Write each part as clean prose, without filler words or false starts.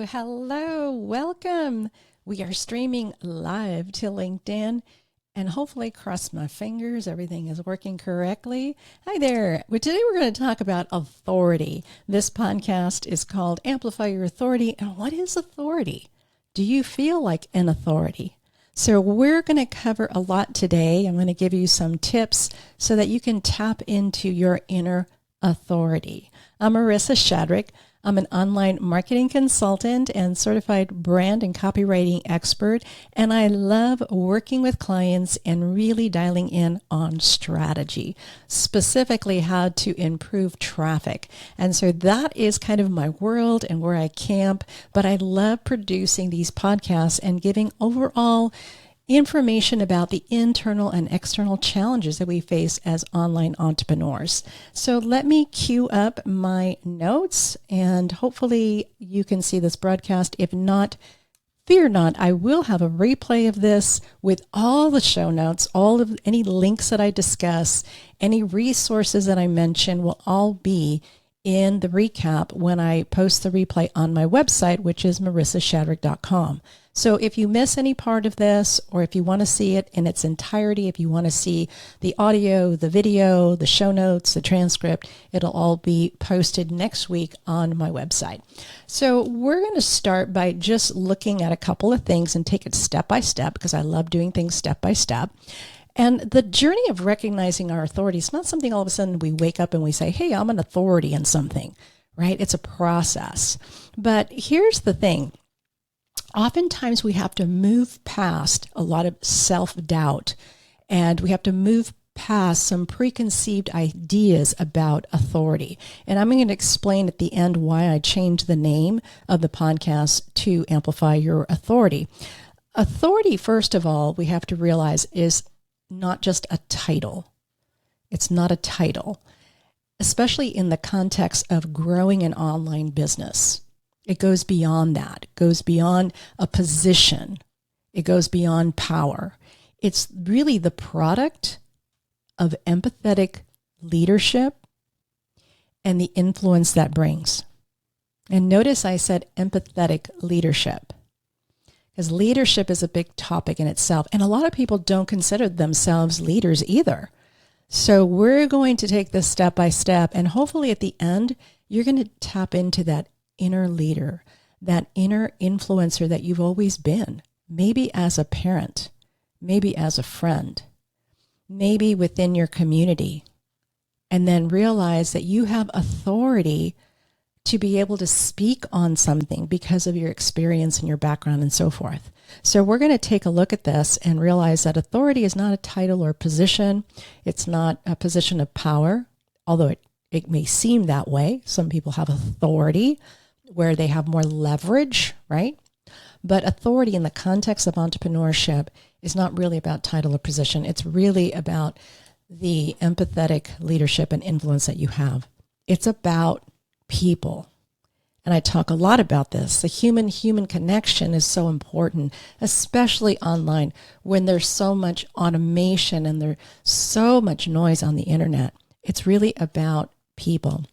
Hello, welcome. We are streaming live to LinkedIn and hopefully, cross my fingers, everything is working correctly. Hi there. Well, today we're going to talk about authority. This podcast is called Amplify Your Authority. And what is authority? Do you feel like an authority? So we're going to cover a lot today. I'm going to give you some tips so that you can tap into your inner authority. I'm Marissa Shadrick. I'm an online marketing consultant and certified brand and copywriting expert, and I love working with clients and really dialing in on strategy, specifically how to improve traffic. And so that is kind of my world and where I camp, but I love producing these podcasts and giving overall information about the internal and external challenges that we face as online entrepreneurs. So let me queue up my notes and hopefully you can see this broadcast. If not, fear not, I will have a replay of this with all the show notes, all of any links that I discuss, any resources that I mention will all be in the recap when I post the replay on my website, which is marissashadrick.com. So if you miss any part of this, or if you want to see it in its entirety, if you want to see the audio, the video, the show notes, the transcript, it'll all be posted next week on my website. So we're going to start by just looking at a couple of things and take it step by step, because I love doing things step by step. And the journey of recognizing our authority is not something all of a sudden we wake up and we say, hey, I'm an authority in something, right? It's a process. But here's the thing. Oftentimes we have to move past a lot of self-doubt, and we have to move past some preconceived ideas about authority. And I'm going to explain at the end why I changed the name of the podcast to Amplify Your Authority. Authority, first of all, we have to realize is not just a title. It's not a title, especially in the context of growing an online business. It goes beyond that. It goes beyond a position. It goes beyond power. It's really the product of empathetic leadership and the influence that brings. And notice I said empathetic leadership, because leadership is a big topic in itself. And a lot of people don't consider themselves leaders either. So we're going to take this step by step. And hopefully at the end, you're going to tap into that inner leader, that inner influencer that you've always been, maybe as a parent, maybe as a friend, maybe within your community, and then realize that you have authority to be able to speak on something because of your experience and your background and so forth. So we're going to take a look at this and realize that authority is not a title or position. It's not a position of power, although it may seem that way. Some people have authority where they have more leverage, right? But authority in the context of entrepreneurship is not really about title or position. It's really about the empathetic leadership and influence that you have. It's about people. And I talk a lot about this. The human-human connection is so important, especially online when there's so much automation and there's so much noise on the internet. It's really about people.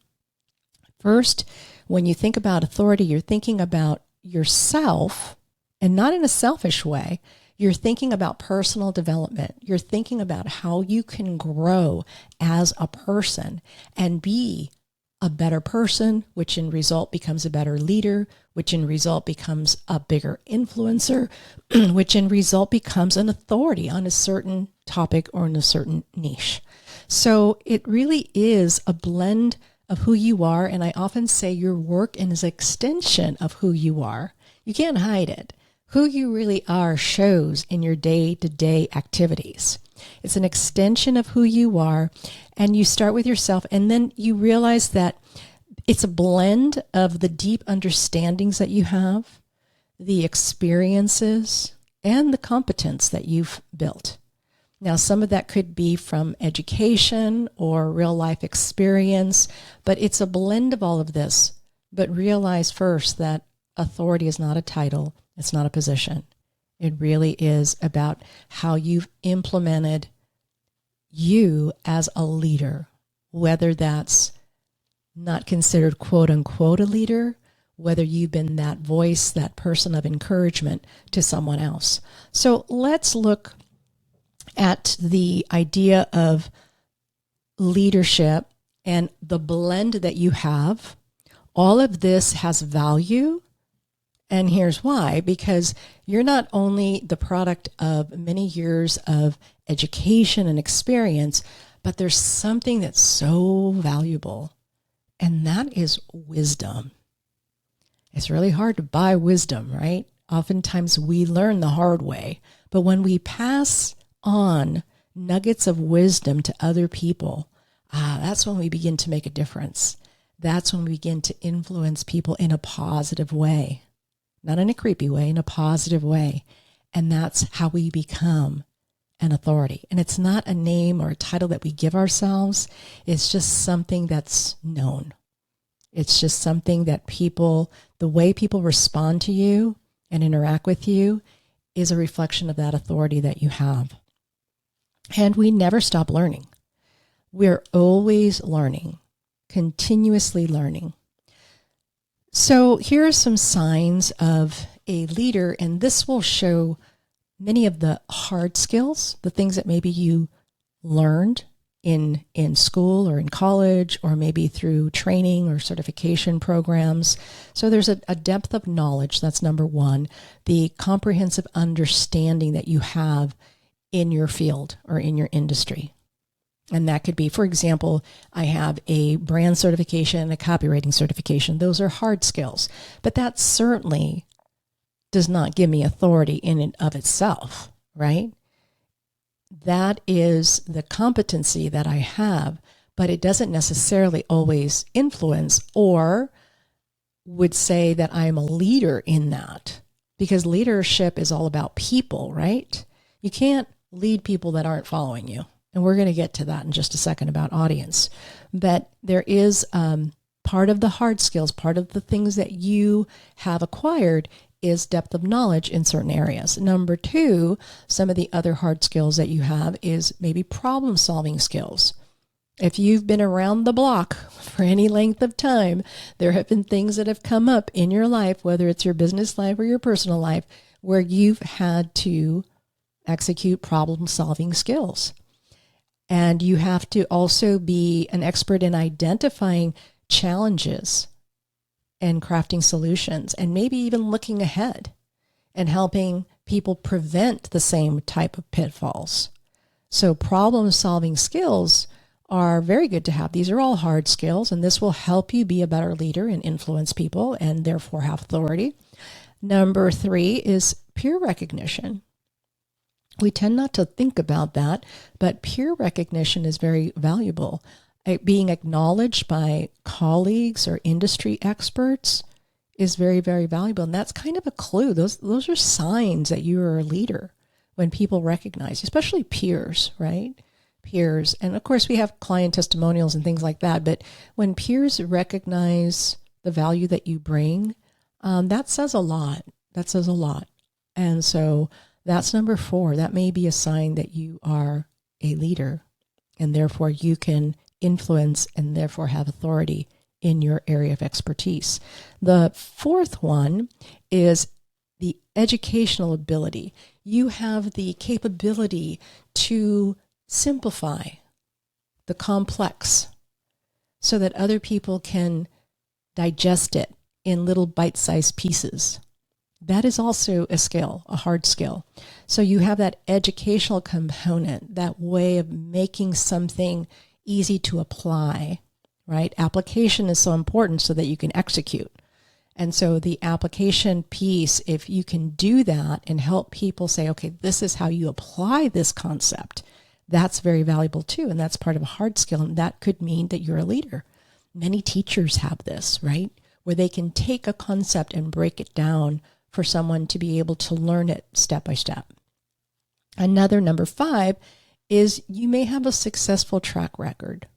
First, when you think about authority, you're thinking about yourself, and not in a selfish way. You're thinking about personal development. You're thinking about how you can grow as a person and be a better person, which in result becomes a better leader, which in result becomes a bigger influencer, which in result becomes an authority on a certain topic or in a certain niche. So it really is a blend of who you are. And I often say your work is an extension of who you are. You can't hide it. Who you really are shows in your day-to-day activities. It's an extension of who you are. And you start with yourself, and then you realize that it's a blend of the deep understandings that you have, the experiences, and the competence that you've built. Now, some of that could be from education or real life experience, but it's a blend of all of this. But realize first that authority is not a title. It's not a position. It really is about how you've implemented you as a leader, whether that's not considered quote unquote a leader, whether you've been that voice, that person of encouragement to someone else. So let's look at the idea of leadership and the blend that you have. All of this has value. And here's why, because you're not only the product of many years of education and experience, but there's something that's so valuable, and that is wisdom. It's really hard to buy wisdom, right? Oftentimes we learn the hard way, but when we pass on nuggets of wisdom to other people, that's when we begin to make a difference. That's when we begin to influence people in a positive way, not in a creepy way, in a positive way. And that's how we become an authority. And it's not a name or a title that we give ourselves. It's just something that's known. It's just something that people, the way people respond to you and interact with you is a reflection of that authority that you have. And we never stop learning. We're always learning, continuously learning. So here are some signs of a leader, and this will show many of the hard skills, the things that maybe you learned in school or in college, or maybe through training or certification programs. So there's a depth of knowledge, that's number one, the comprehensive understanding that you have in your field or in your industry. And that could be, for example, I have a brand certification and a copywriting certification. Those are hard skills, but that certainly does not give me authority in and of itself, right? That is the competency that I have, but it doesn't necessarily always influence or would say that I'm a leader in that, because leadership is all about people, right? You can't lead people that aren't following you. And we're going to get to that in just a second about audience. But there is part of the hard skills, part of the things that you have acquired is depth of knowledge in certain areas. Number two, some of the other hard skills that you have is maybe problem solving skills. If you've been around the block for any length of time, there have been things that have come up in your life, whether it's your business life or your personal life, where you've had to execute problem solving skills. And you have to also be an expert in identifying challenges and crafting solutions, and maybe even looking ahead and helping people prevent the same type of pitfalls. So problem solving skills are very good to have. These are all hard skills, and this will help you be a better leader and influence people and therefore have authority. Number three is peer recognition. We tend not to think about that, but peer recognition is very valuable. Being acknowledged by colleagues or industry experts is very, very valuable. And that's kind of a clue. Those are signs that you are a leader when people recognize, especially peers, right? Peers. And of course, we have client testimonials and things like that. But when peers recognize the value that you bring, that says a lot. That says a lot. And so that's number four. That may be a sign that you are a leader, and therefore you can influence and therefore have authority in your area of expertise. The fourth one is the educational ability. You have the capability to simplify the complex so that other people can digest it in little bite-sized pieces. That is also a skill, a hard skill. So you have that educational component, that way of making something easy to apply, right? Application is so important so that you can execute. And so the application piece, if you can do that and help people say, okay, this is how you apply this concept, that's very valuable too. And that's part of a hard skill. And that could mean that you're a leader. Many teachers have this, right? Where they can take a concept and break it down for someone to be able to learn it step by step. Another number five is you may have a successful track record.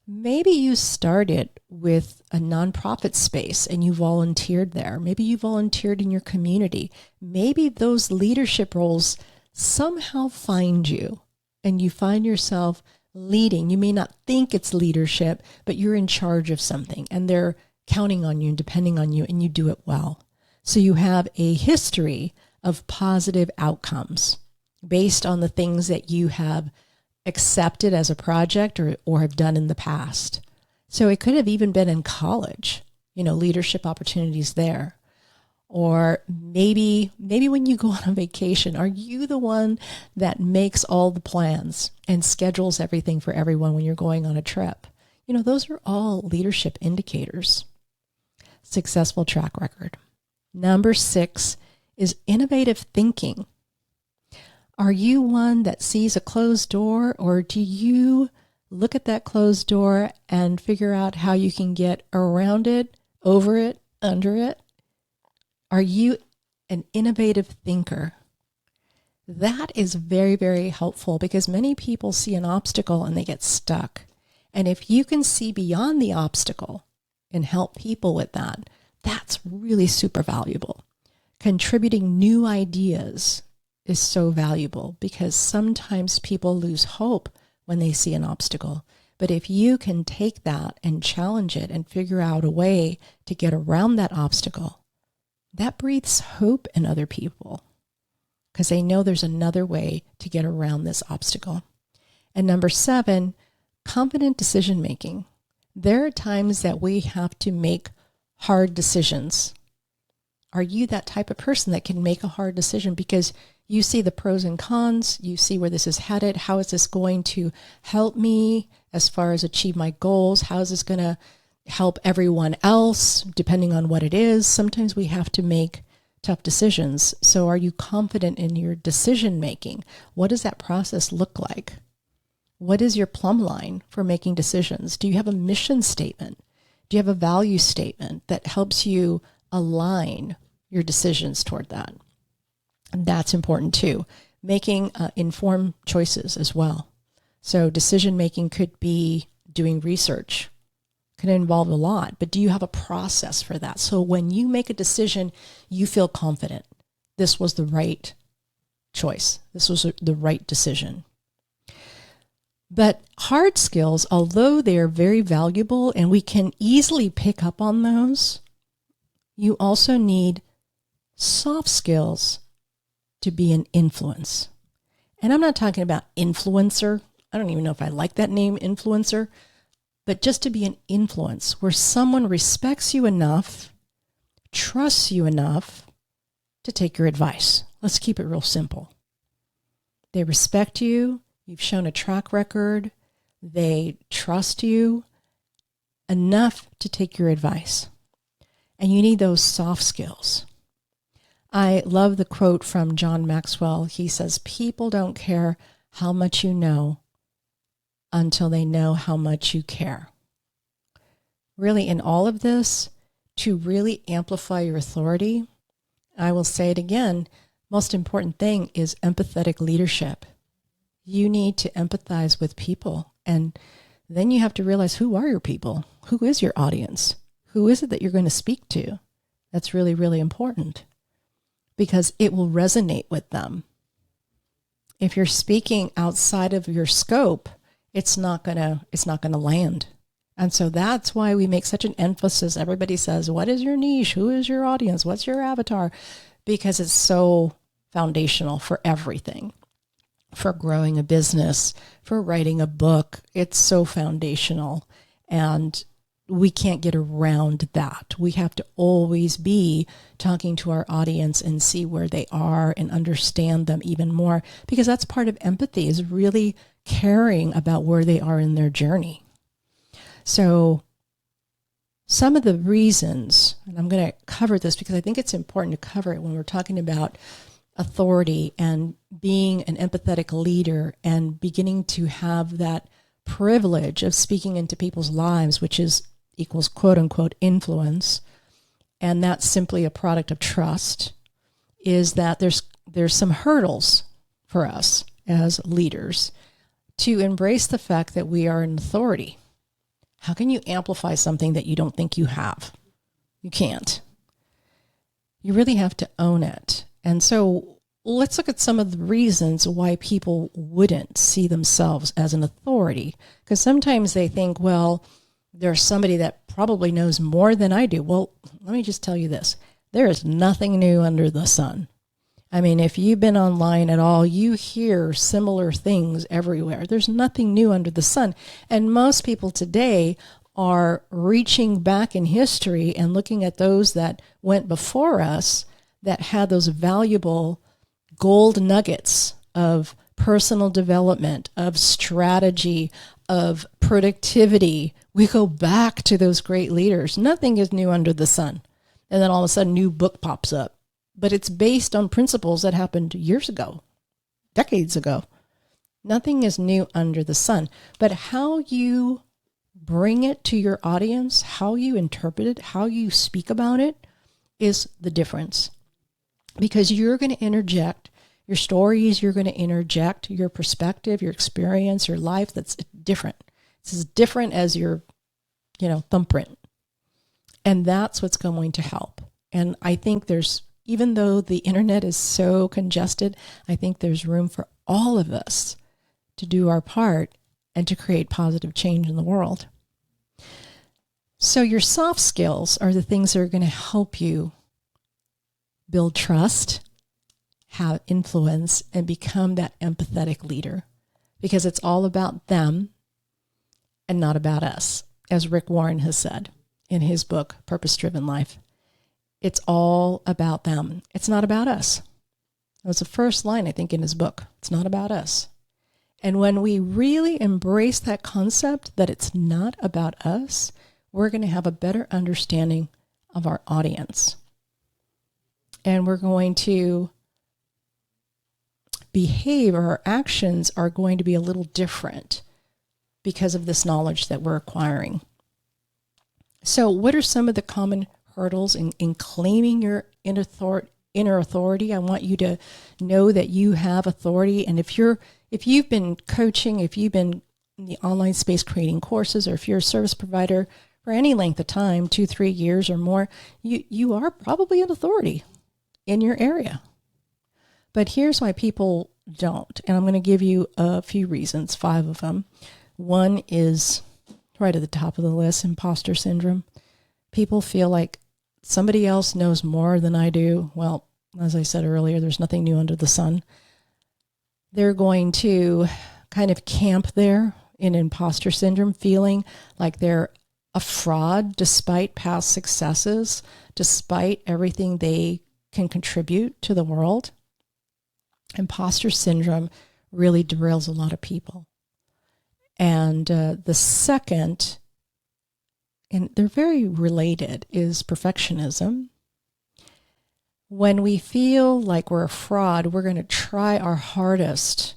Maybe you started with a nonprofit space and you volunteered there. Maybe you volunteered in your community. Maybe those leadership roles somehow find you and you find yourself leading. You may not think it's leadership, but you're in charge of something, and there counting on you and depending on you, and you do it well. So you have a history of positive outcomes based on the things that you have accepted as a project or have done in the past. So it could have even been in college, leadership opportunities there. Or maybe when you go on a vacation, are you the one that makes all the plans and schedules everything for everyone when you're going on a trip? Those are all leadership indicators. Successful track record. Number 6 is innovative thinking. Are you one that sees a closed door, or do you look at that closed door and figure out how you can get around it, over it, under it? Are you an innovative thinker? That is very, very helpful because many people see an obstacle and they get stuck. And if you can see beyond the obstacle and help people with that, that's really super valuable. Contributing new ideas is so valuable because sometimes people lose hope when they see an obstacle. But if you can take that and challenge it and figure out a way to get around that obstacle, that breathes hope in other people because they know there's another way to get around this obstacle. And number 7, confident decision making. There are times that we have to make hard decisions. Are you that type of person that can make a hard decision because you see the pros and cons, you see where this is headed, how is this going to help me as far as achieve my goals, how is this going to help everyone else, depending on what it is? Sometimes we have to make tough decisions. So are you confident in your decision making? What does that process look like? What is your plumb line for making decisions? Do you have a mission statement? Do you have a value statement that helps you align your decisions toward that? And that's important too. Making informed choices as well. So decision making could be doing research, can involve a lot, but do you have a process for that? So when you make a decision, you feel confident. This was the right choice. This was the right decision. But hard skills, although they are very valuable and we can easily pick up on those, you also need soft skills to be an influence. And I'm not talking about influencer. I don't even know if I like that name, influencer. But just to be an influence where someone respects you enough, trusts you enough to take your advice. Let's keep it real simple. They respect you. You've shown a track record. They trust you enough to take your advice. And you need those soft skills. I love the quote from John Maxwell. He says, people don't care how much you know until they know how much you care. Really, in all of this, to really amplify your authority, I will say it again, most important thing is empathetic leadership. You need to empathize with people, and then you have to realize, who are your people? Who is your audience? Who is it that you're going to speak to? That's really, really important because it will resonate with them. If you're speaking outside of your scope, it's not gonna land. And so that's why we make such an emphasis. Everybody says, what is your niche? Who is your audience? What's your avatar? Because it's so foundational for everything. For growing a business, for writing a book, it's so foundational. And we can't get around that. We have to always be talking to our audience and see where they are and understand them even more, because that's part of empathy, is really caring about where they are in their journey. So some of the reasons, and I'm going to cover this because I think it's important to cover it when we're talking about authority and being an empathetic leader and beginning to have that privilege of speaking into people's lives, which equals quote unquote influence, and that's simply a product of trust, is that there's some hurdles for us as leaders to embrace the fact that we are an authority. How can you amplify something that you don't think you have? You can't. You really have to own it. And so let's look at some of the reasons why people wouldn't see themselves as an authority. Because sometimes they think, well, there's somebody that probably knows more than I do. Well, let me just tell you this. There is nothing new under the sun. I mean, if you've been online at all, you hear similar things everywhere. There's nothing new under the sun. And most people today are reaching back in history and looking at those that went before us that had those valuable gold nuggets of personal development, of strategy, of productivity. We go back to those great leaders. Nothing is new under the sun. And then all of a sudden, new book pops up. But it's based on principles that happened years ago, decades ago. Nothing is new under the sun. But how you bring it to your audience, how you interpret it, how you speak about it is the difference. Because you're going to interject your stories, you're going to interject your perspective, your experience, your life that's different. It's as different as your, thumbprint. And that's what's going to help. And I think even though the internet is so congested, I think there's room for all of us to do our part and to create positive change in the world. So your soft skills are the things that are going to help you build trust, have influence, and become that empathetic leader, because it's all about them and not about us, as Rick Warren has said in his book, Purpose Driven Life. It's all about them. It's not about us. That was the first line, I think, in his book. It's not about us. And when we really embrace that concept that it's not about us, we're going to have a better understanding of our audience. And we're going to behave, or our actions are going to be a little different because of this knowledge that we're acquiring. So what are some of the common hurdles in claiming your inner authority? I want you to know that you have authority. And if you've been coaching, if you've been in the online space creating courses, or if you're a service provider for any length of time, 2-3 years or more, you are probably an authority in your area. But here's why people don't. And I'm going to give you a few reasons, 5 of them. One is right at the top of the list, imposter syndrome. People feel like somebody else knows more than I do. Well, as I said earlier, there's nothing new under the sun. They're going to kind of camp there in imposter syndrome, feeling like they're a fraud despite past successes, despite everything they can contribute to the world. Imposter syndrome really derails a lot of people. And the second, and they're very related, is perfectionism. When we feel like we're a fraud, we're going to try our hardest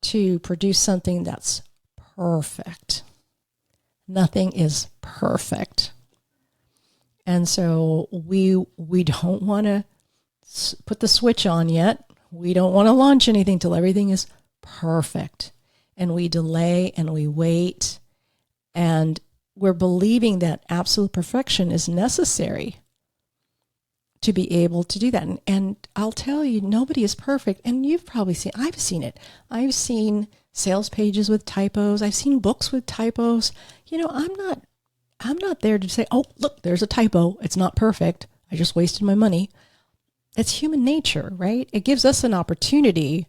to produce something that's perfect. Nothing is perfect. And so we don't want to put the switch on yet. We don't want to launch anything till everything is perfect. And we delay and we wait. And we're believing that absolute perfection is necessary to be able to do that. And I'll tell you, nobody is perfect. And you've probably I've seen it. I've seen sales pages with typos. I've seen books with typos. I'm not there to say, oh, look, there's a typo. It's not perfect. I just wasted my money. It's human nature, right? It gives us an opportunity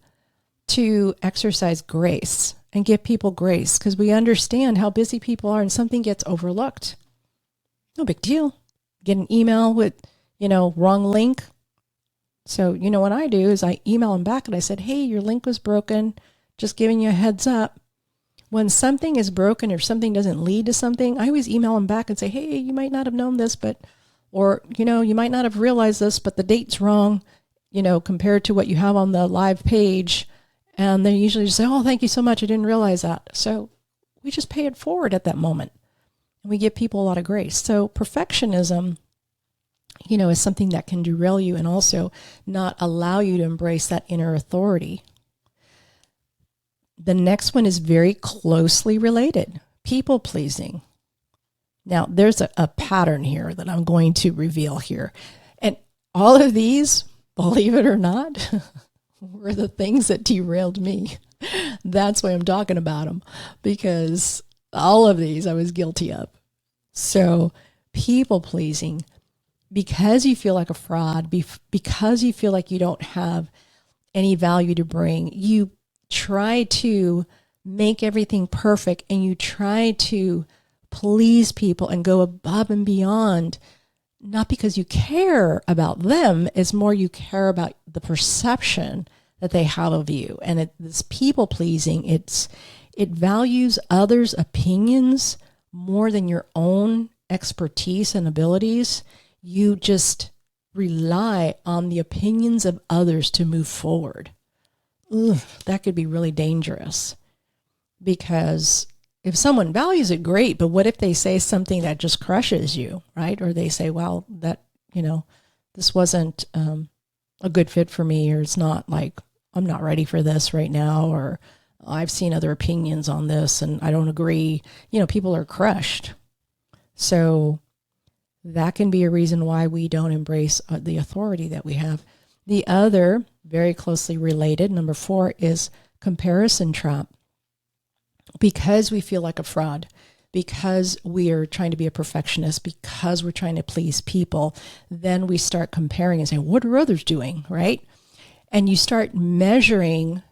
to exercise grace and give people grace, because we understand how busy people are and something gets overlooked. No big deal. Get an email with, wrong link. So, what I do is I email them back and I said, hey, your link was broken. Just giving you a heads up. When something is broken or something doesn't lead to something, I always email them back and say, hey, you might not have known this, or you might not have realized this, but the date's wrong, compared to what you have on the live page. And they usually just say, oh, thank you so much. I didn't realize that. So we just pay it forward at that moment. And we give people a lot of grace. So perfectionism, is something that can derail you and also not allow you to embrace that inner authority. The next one is very closely related, people pleasing. Now, there's a pattern here that I'm going to reveal here. And all of these, believe it or not, were the things that derailed me. That's why I'm talking about them, because all of these I was guilty of. So people pleasing, because you feel like a fraud, because you feel like you don't have any value to bring, you try to make everything perfect and you try to please people and go above and beyond, not because you care about them, it's more you care about the perception that they have of you. And this people pleasing, it values others' opinions more than your own expertise and abilities. You just rely on the opinions of others to move forward. Ugh, that could be really dangerous, because if someone values it, great, but what if they say something that just crushes you, right? Or they say, well, that, this wasn't a good fit for me, or it's not, like, I'm not ready for this right now, or I've seen other opinions on this and I don't agree. People are crushed. So that can be a reason why we don't embrace the authority that we have. The other, very closely related, number 4, is comparison trap. Because we feel like a fraud, because we are trying to be a perfectionist, because we're trying to please people, then we start comparing and saying, what are others doing, right? And you start measuring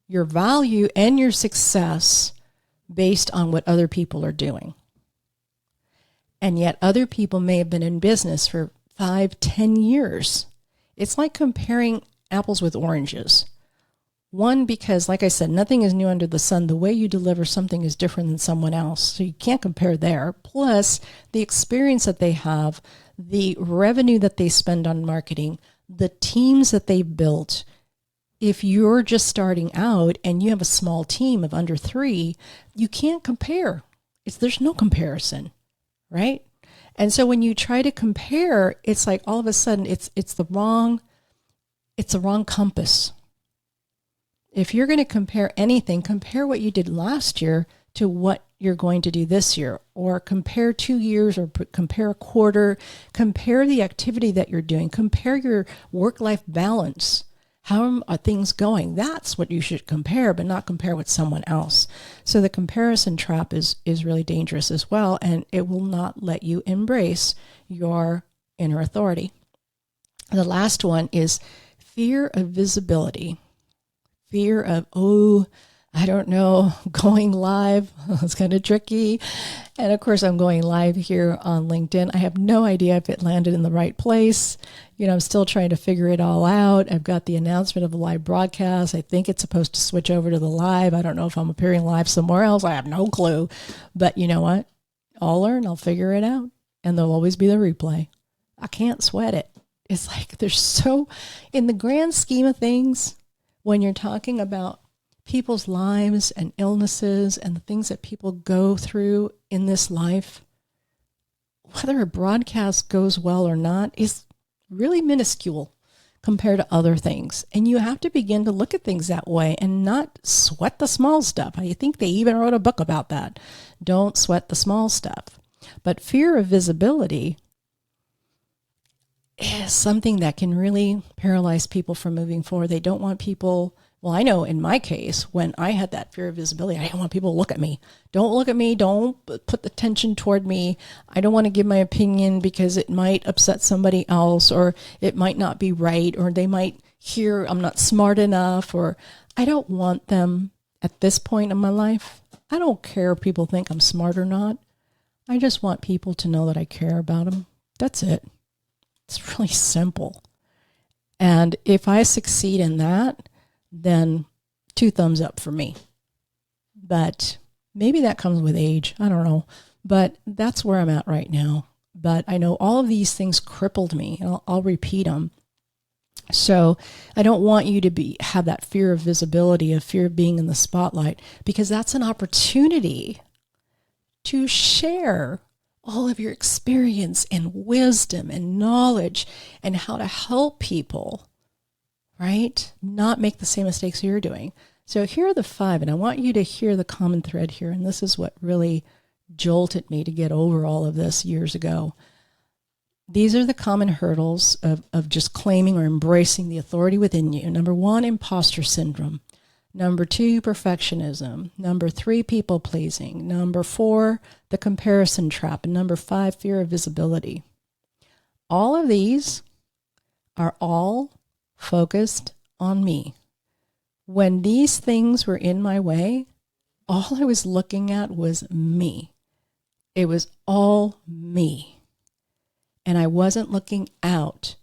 your value and your success based on what other people are doing. And yet other people may have been in business for 5-10 years. It's like comparing apples with oranges. One, because like I said, nothing is new under the sun. The way you deliver something is different than someone else. So you can't compare there. Plus the experience that they have, the revenue that they spend on marketing, the teams that they've built. If you're just starting out and you have a small team of under 3, you can't compare. There's no comparison, right? And so when you try to compare, it's like all of a sudden it's the wrong compass. If you're going to compare anything, compare what you did last year to what you're going to do this year, or compare 2 years, or compare a quarter, compare the activity that you're doing, compare your work-life balance. How are things going? That's what you should compare, but not compare with someone else. So the comparison trap is really dangerous as well, and it will not let you embrace your inner authority. The last one is fear of visibility. Fear of, I don't know, going live. It's kind of tricky. And of course, I'm going live here on LinkedIn. I have no idea if it landed in the right place. I'm still trying to figure it all out. I've got the announcement of a live broadcast. I think it's supposed to switch over to the live. I don't know if I'm appearing live somewhere else. I have no clue. But you know what? I'll learn. I'll figure it out. And there'll always be the replay. I can't sweat it. It's like in the grand scheme of things, when you're talking about people's lives and illnesses and the things that people go through in this life, whether a broadcast goes well or not is really minuscule compared to other things. And you have to begin to look at things that way and not sweat the small stuff. I think they even wrote a book about that. Don't sweat the small stuff. But fear of visibility is something that can really paralyze people from moving forward. They don't want people, well, I know in my case, when I had that fear of visibility, I didn't want people to look at me. Don't look at me. Don't put the tension toward me. I don't want to give my opinion because it might upset somebody else, or it might not be right, or they might hear I'm not smart enough, or I don't want them at this point in my life. I don't care if people think I'm smart or not. I just want people to know that I care about them. That's it. It's really simple. And if I succeed in that, then 2 thumbs up for me. But maybe that comes with age. I don't know. But that's where I'm at right now. But I know all of these things crippled me. And I'll repeat them. So I don't want you to have that fear of visibility, a fear of being in the spotlight, because that's an opportunity to share all of your experience and wisdom and knowledge and how to help people, right? Not make the same mistakes you're doing. So here are the 5, and I want you to hear the common thread here. And this is what really jolted me to get over all of this years ago. These are the common hurdles of just claiming or embracing the authority within you. Number 1, imposter syndrome. Number 2, perfectionism. Number 3, people pleasing. Number 4, the comparison trap. And number 5, fear of visibility. All of these are all focused on me. When these things were in my way, all I was looking at was me. It was all me. And I wasn't looking out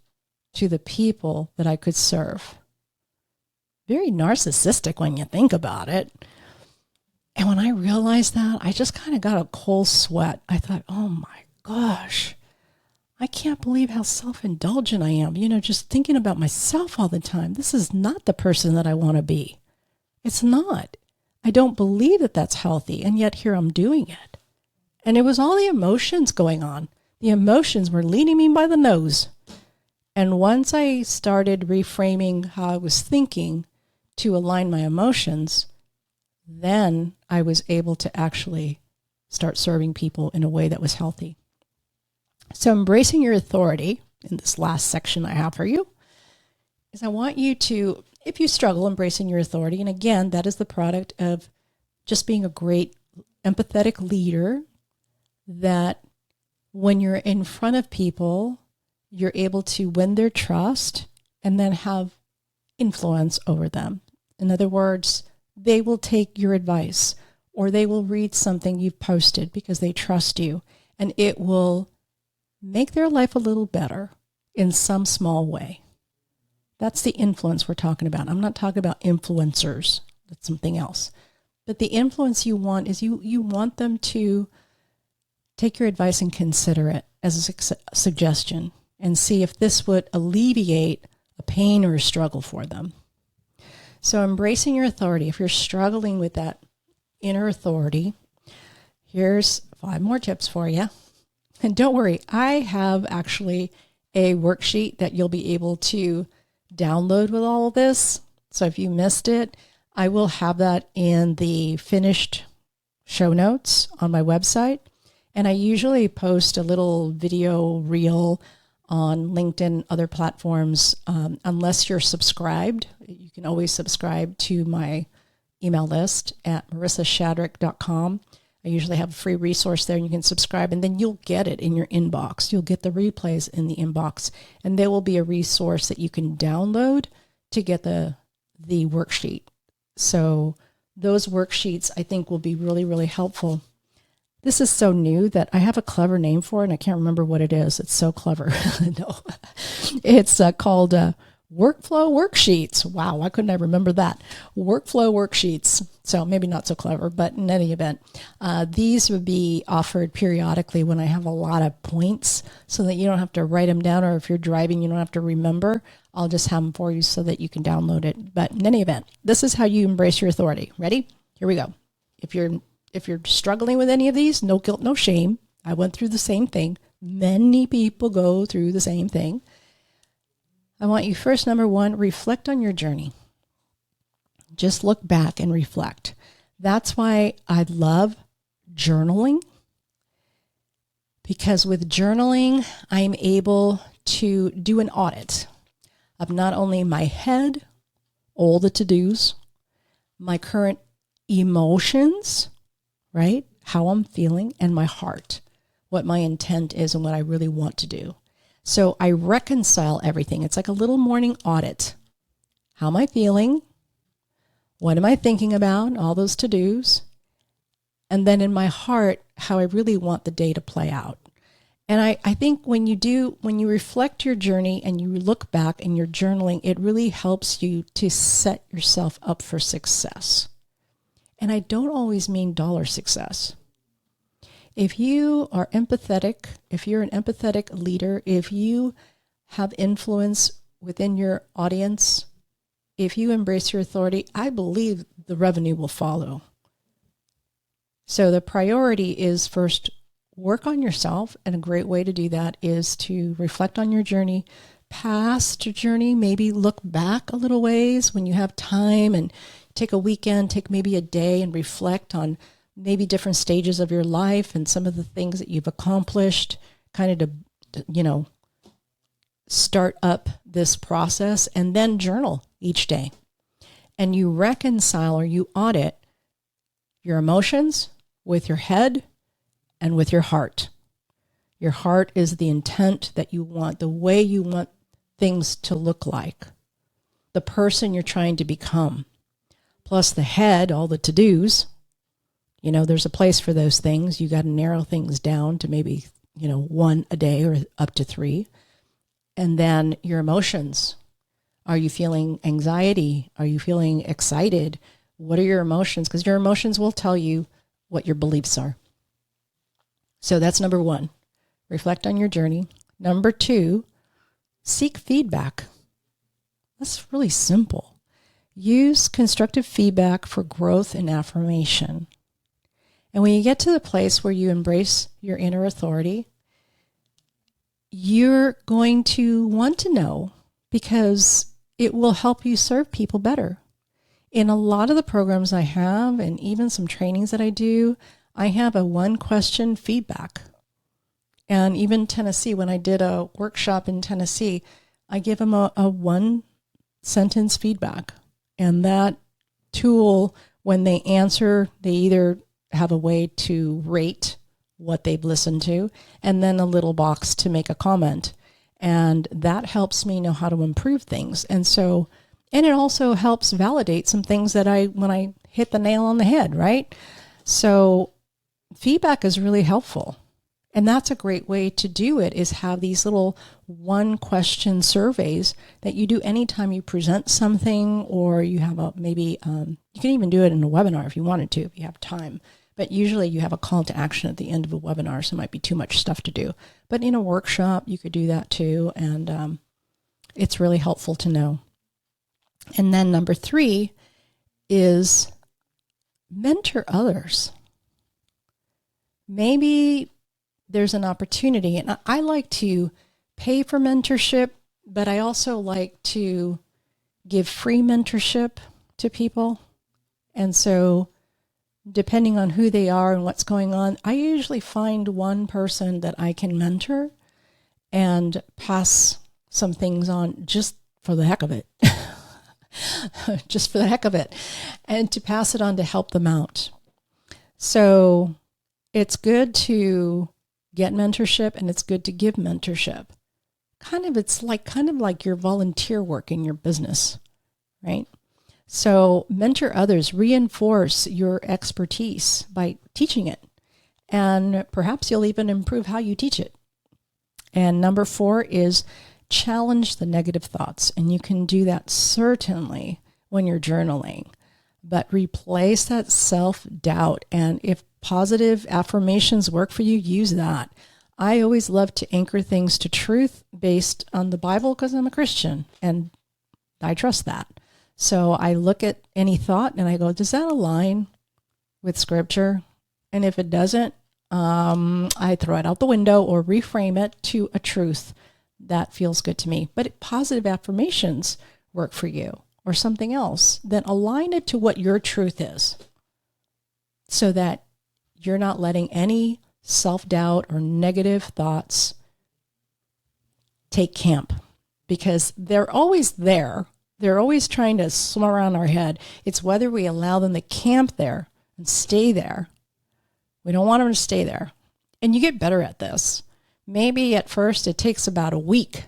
to the people that I could serve. Very narcissistic when you think about it. And when I realized that, I just kind of got a cold sweat. I thought, oh my gosh, I can't believe how self-indulgent I am. Just thinking about myself all the time. This is not the person that I want to be. It's not. I don't believe that that's healthy. And yet here I'm doing it. And it was all the emotions going on. The emotions were leading me by the nose. And once I started reframing how I was thinking to align my emotions, then I was able to actually start serving people in a way that was healthy. So embracing your authority, in this last section I have for you, is I want you to, if you struggle embracing your authority, and again, that is the product of just being a great empathetic leader, that when you're in front of people, you're able to win their trust and then have influence over them. In other words, they will take your advice or they will read something you've posted because they trust you, and it will make their life a little better in some small way. That's the influence we're talking about. I'm not talking about influencers. That's something else. But the influence you want is you want them to take your advice and consider it as a suggestion and see if this would alleviate a pain or a struggle for them. So embracing your authority, if you're struggling with that inner authority, here's 5 more tips for you. And don't worry, I have actually a worksheet that you'll be able to download with all of this. So if you missed it, I will have that in the finished show notes on my website. And I usually post a little video reel on LinkedIn, other platforms, unless you're subscribed. You can always subscribe to my email list at marissashadrick.com. I usually have a free resource there, and you can subscribe, and then you'll get it in your inbox. You'll get the replays in the inbox, and there will be a resource that you can download to get the worksheet. So those worksheets, I think, will be really, really helpful. This is so new that I have a clever name for it, and I can't remember what it is. It's so clever. No, it's called Workflow Worksheets. Wow, why couldn't I remember that? Workflow Worksheets. So maybe not so clever, but in any event, these would be offered periodically when I have a lot of points so that you don't have to write them down, or if you're driving, you don't have to remember. I'll just have them for you so that you can download it. But in any event, this is how you embrace your authority. Ready? Here we go. If you're struggling with any of these, no guilt, no shame. I went through the same thing. Many people go through the same thing. I want you first, number 1, reflect on your journey. Just look back and reflect. That's why I love journaling, because with journaling, I'm able to do an audit of not only my head, all the to-dos, my current emotions, right? How I'm feeling, and my heart, what my intent is and what I really want to do. So I reconcile everything. It's like a little morning audit. How am I feeling? What am I thinking about? All those to-dos. And then in my heart, how I really want the day to play out. And I think when you reflect your journey and you look back and you're journaling, it really helps you to set yourself up for success. And I don't always mean dollar success. If you are empathetic, if you're an empathetic leader, if you have influence within your audience, if you embrace your authority, I believe the revenue will follow. So the priority is first, work on yourself. And a great way to do that is to reflect on your journey, past your journey, maybe look back a little ways when you have time, and take a weekend, take maybe a day and reflect on maybe different stages of your life and some of the things that you've accomplished, kind of to start up this process, and then journal each day. and you reconcile or you audit your emotions with your head and with your heart. Your heart is the intent that you want, the way you want things to look like, the person you're trying to become. Plus the head, all the to-dos. There's a place for those things. You got to narrow things down to maybe, 1 a day or up to 3. And then your emotions. Are you feeling anxiety? Are you feeling excited? What are your emotions? Because your emotions will tell you what your beliefs are. So that's number 1. Reflect on your journey. Number 2, seek feedback. That's really simple. Use constructive feedback for growth and affirmation. And when you get to the place where you embrace your inner authority, you're going to want to know because it will help you serve people better. In a lot of the programs I have, and even some trainings that I do, I have a 1-question feedback. And even Tennessee, when I did a workshop in Tennessee, I give them a 1-sentence feedback. And that tool, when they answer, they either have a way to rate what they've listened to, and then a little box to make a comment. And that helps me know how to improve things. And it also helps validate some things that when I hit the nail on the head, right? So feedback is really helpful. And that's a great way to do it, is have these little 1-question surveys that you do anytime you present something, or you have you can even do it in a webinar if you wanted to, if you have time. But usually you have a call to action at the end of a webinar, so it might be too much stuff to do. But in a workshop, you could do that too, and it's really helpful to know. And then number 3 is mentor others. Maybe there's an opportunity, and I like to pay for mentorship, but I also like to give free mentorship to people. And so depending on who they are and what's going on, I usually find one person that I can mentor and pass some things on just for the heck of it. Just for the heck of it. And to pass it on to help them out. So it's good to get mentorship, and it's good to give mentorship. It's kind of like your volunteer work in your business, right? So mentor others, reinforce your expertise by teaching it. And perhaps you'll even improve how you teach it. And number 4 is challenge the negative thoughts. And you can do that certainly when you're journaling. But replace that self-doubt. And if positive affirmations work for you, use that. I always love to anchor things to truth based on the Bible because I'm a Christian and I trust that. So I look at any thought and I go, does that align with Scripture? And if it doesn't, I throw it out the window or reframe it to a truth that feels good to me. But positive affirmations work for you, or something else, then align it to what your truth is so that you're not letting any self-doubt or negative thoughts take camp, because they're always there. They're always trying to swim around our head. It's whether we allow them to camp there and stay there. We don't want them to stay there. And you get better at this. Maybe at first it takes about a week,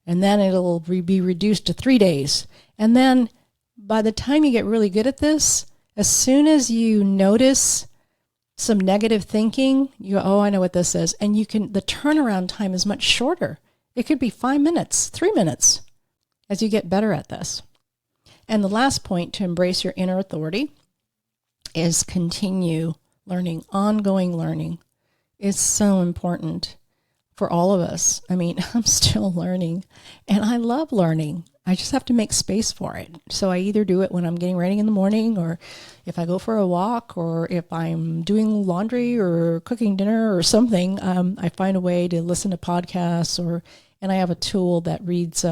and then it'll be reduced to 3 days. And then by the time you get really good at this, as soon as you notice some negative thinking, you go, oh, I know what this is. And the turnaround time is much shorter. It could be 5 minutes, 3 minutes as you get better at this. And the last point to embrace your inner authority is continue learning. Ongoing learning is so important for all of us. I mean, I'm still learning and I love learning. I just have to make space for it. So I either do it when I'm getting ready in the morning, or if I go for a walk, or if I'm doing laundry or cooking dinner or something, I find a way to listen to podcasts, and I have a tool that reads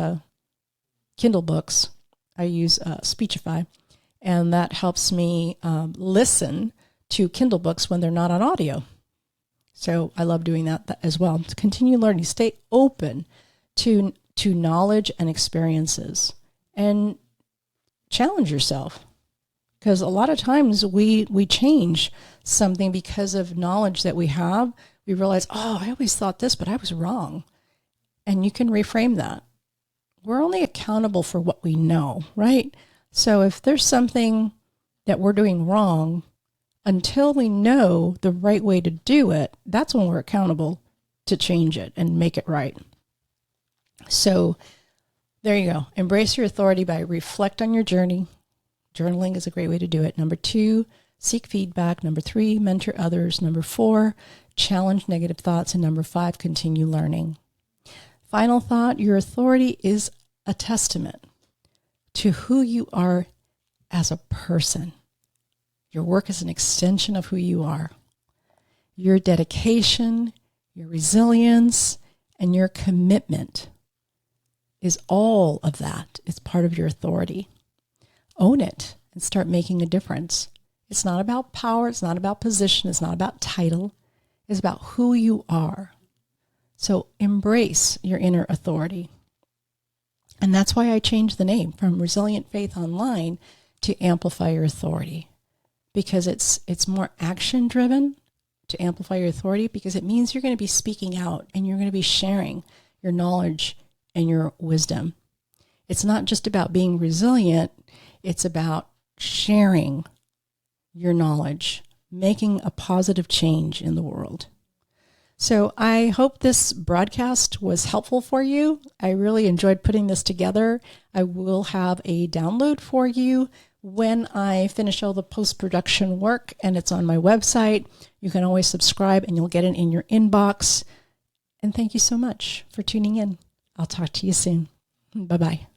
Kindle books. I use Speechify, and that helps me listen to Kindle books when they're not on audio. So I love doing that as well. To continue learning, stay open to knowledge and experiences. And challenge yourself. Because a lot of times we change something because of knowledge that we have. We realize, oh, I always thought this, but I was wrong. And you can reframe that. We're only accountable for what we know, right? So if there's something that we're doing wrong, until we know the right way to do it, that's when we're accountable to change it and make it right. So there you go. Embrace your authority by reflect on your journey. Journaling is a great way to do it. Number 2, seek feedback. Number 3, mentor others. Number 4, challenge negative thoughts. And number 5, continue learning. Final thought, your authority is a testament to who you are as a person. Your work is an extension of who you are. Your dedication, your resilience, and your commitment is all of that. It's part of your authority. Own it and start making a difference. It's not about power. It's not about position. It's not about title. It's about who you are. So embrace your inner authority. And that's why I changed the name from Resilient Faith Online to Amplify Your Authority, because it's more action driven to amplify your authority, because it means you're going to be speaking out and you're going to be sharing your knowledge and your wisdom. It's not just about being resilient. It's about sharing your knowledge, making a positive change in the world. So I hope this broadcast was helpful for you. I really enjoyed putting this together. I will have a download for you when I finish all the post-production work, and it's on my website. You can always subscribe and you'll get it in your inbox. And thank you so much for tuning in. I'll talk to you soon. Bye-bye.